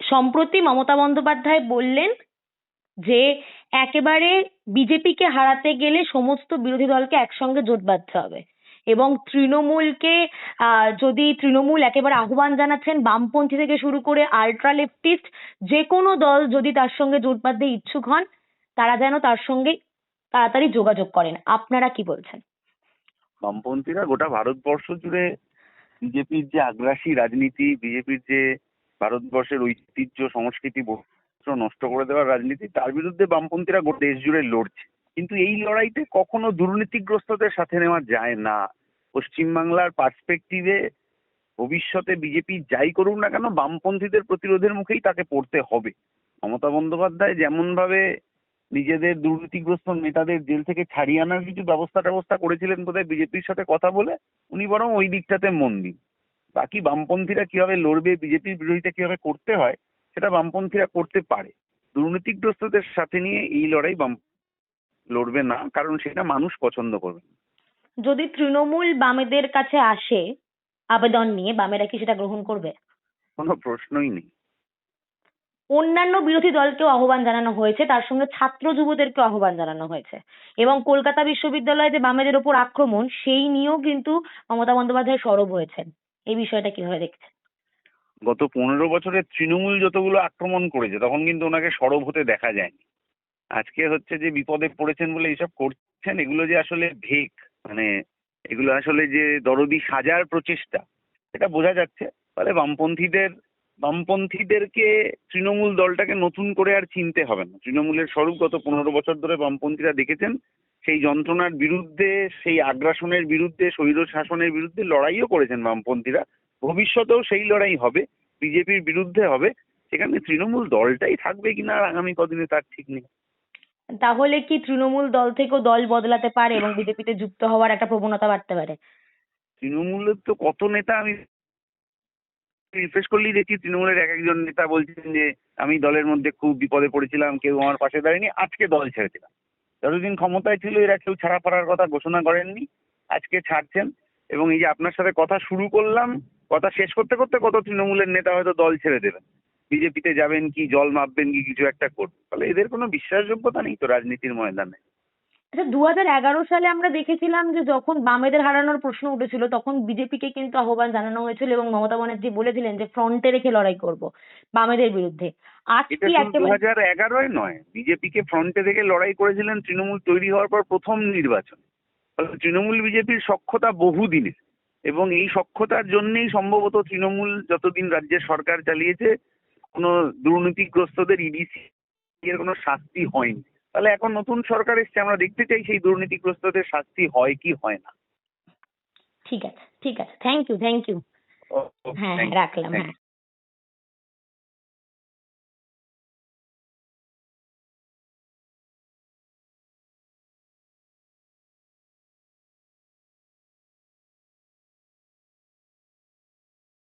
সম্প্রতি মমতা বন্দ্যোপাধ্যায় বললেন যে একেবারে বিজেপিকে হারাতে গেলে সমস্ত বিরোধী দলকে একসঙ্গে জোট বাঁধতে হবে এবং তৃণমূলকে যদি তৃণমূল একেবারে আহ্বান জানাচ্ছেন বামপন্থী থেকে শুরু করে আল্ট্রা লেফটিস্ট যে কোনো দল যদি তার সঙ্গে জোট বাঁধতে ইচ্ছুক হন তারা যেন তার সঙ্গে তাড়াতাড়ি যোগাযোগ করেন। আপনারা কি বলছেন? বামপন্থীরা গোটা ভারতবর্ষ জুড়ে বিজেপির যে আগ্রাসী রাজনীতি, বিজেপির যে ভারতবর্ষের ঐতিহ্য সংস্কৃতি বৈচিত্র্য নষ্ট করে দেওয়ার রাজনীতি, তার বিরুদ্ধে বামপন্থীরা গোটা দেশ জুড়ে লড়ছে। কিন্তু এই লড়াইতে কখনো দুর্নীতিগ্রস্তদের সাথে নেওয়া যায় না। পশ্চিমবাংলার পার্সপেক্টিভে ভবিষ্যতে বিজেপি যাই করুক না কেন বামপন্থীদের প্রতিরোধের মুখেই তাকে পড়তে হবে। মমতা বন্দ্যোপাধ্যায় যেমন ভাবে নিজেদের দুর্নীতিগ্রস্ত নেতাদের জেল থেকে ছাড়িয়ে আনার কিছু ব্যবস্থা করেছিলেন বোধহয় বিজেপির সাথে কথা বলে, উনি বরং ওই দিকটাতে মন দিন। বাকি বামপন্থীরা কিভাবে লড়বে, বিজেপির বিরোধিতা কিভাবে করতে হয় সেটা বামপন্থীরা করতে পারে। দুর্নীতিগ্রস্তদের সাথে নিয়ে এই লড়াই বাম লড়বে না, কারণ সেটা মানুষ পছন্দ করবে। যদি তৃণমূল বামেদের কাছে আসে আবেদন নিয়ে, বামেরা কি সেটা গ্রহণ করবে? কোনো প্রশ্নই নেই। অন্যান্য বিরোধী দলকেও আহ্বান জানানো হয়েছে, তার সঙ্গে ছাত্র যুবদেরকেও আহ্বান জানানো হয়েছে এবং কলকাতা বিশ্ববিদ্যালয়ে যে বামেদের ওপর আক্রমণ সেই নিয়েও কিন্তু মমতা বন্দ্যোপাধ্যায় সরব হয়েছেন। এই বিষয়টা কিভাবে দেখছেন? গত 15 বছরে তৃণমূল যতগুলো আক্রমণ করেছে তখন কিন্তু ওনাকে সরব হতে দেখা যায়নি। আজকে হচ্ছে যে বিপদে পড়েছেন বলে এইসব করছেন, এগুলো যে আসলে ভেক, মানে এগুলো আসলে যে দরদি সাজার প্রচেষ্টা, এটা বোঝা যাচ্ছে। ফলে বামপন্থীদেরকে তৃণমূল দলটাকে নতুন করে আর চিনতে হবে না। তৃণমূলের স্বরূপ গত 15 বছর ধরে বামপন্থীরা দেখেছেন। সেই যন্ত্রণার বিরুদ্ধে, সেই আগ্রাসনের বিরুদ্ধে, স্বৈর শাসনের বিরুদ্ধে লড়াইও করেছেন বামপন্থীরা। ভবিষ্যতেও সেই লড়াই হবে, বিজেপির বিরুদ্ধে হবে। সেখানে তৃণমূল দলটাই থাকবে কিনা আর আগামী কদিনে তার ঠিক নেই। তাহলে কি তৃণমূল দল থেকেও দল বদলাতে পারে এবং বিজেপিতে যুক্ত হওয়ার একটা প্রবণতা বাড়তে পারে? তৃণমূলের তো কত নেতা, আমি রিফ্রেশ করলেই দেখি তৃণমূলের এক একজন নেতা বলছেন যে আমি দলের মধ্যে খুব বিপদে পড়েছিলাম, কেউ আমার পাশে দাঁড়ায়নি, আজকে দল ছেড়েছিলাম। যতদিন ক্ষমতায় ছিল এরা কেউ ছাড়া পাড়ার কথা ঘোষণা করেননি, আজকে ছাড়ছেন। এবং এই যে আপনার সাথে কথা শুরু করলাম, কথা শেষ করতে করতে কত তৃণমূলের নেতা হয়তো দল ছেড়ে দেবেন, বিজেপিতে যাবেন কি জল মাপবেন কি কিছু একটা করবেন। ফলে এদের কোনো বিশ্বাসযোগ্যতা নেই তো রাজনীতির ময়দানে। আচ্ছা, 2011 সালে আমরা দেখেছিলাম যে যখন বামেদের হারানোর প্রশ্ন উঠেছিল তখন বিজেপিকে কিন্তু আহ্বান জানানো হয়েছিল এবং মমতা ব্যানার্জি বলেছিলেন যে ফ্রন্টে রেখে লড়াই করব বামেদের বিরুদ্ধে। আজ এটা কি শুধু একেবারে 2011-য় নয়, বিজেপিকে ফ্রন্টে থেকে লড়াই করেছিলেন তৃণমূল তৈরি হওয়ার পর প্রথম নির্বাচন। ফলে তৃণমূল বিজেপির সখ্যতা বহুদিনের, এবং এই সখ্যতার জন্যই সম্ভবত তৃণমূল যতদিন রাজ্যের সরকার চালিয়েছে কোনো দুর্নীতিগ্রস্তদের ইডিসি এর কোনো শাস্তি হয়নি। তাহলে এখন নতুন সরকার এসছে, আমরা দেখতে চাই সেই দুর্নীতিগ্রস্তদের শাস্তি হয় কি হয় না। ঠিক আছে, ঠিক আছে, থ্যাংক ইউ, থ্যাংক ইউ। ও, হ্যাঁ, thank you, রাখলাম, thank you. হ্যাঁ।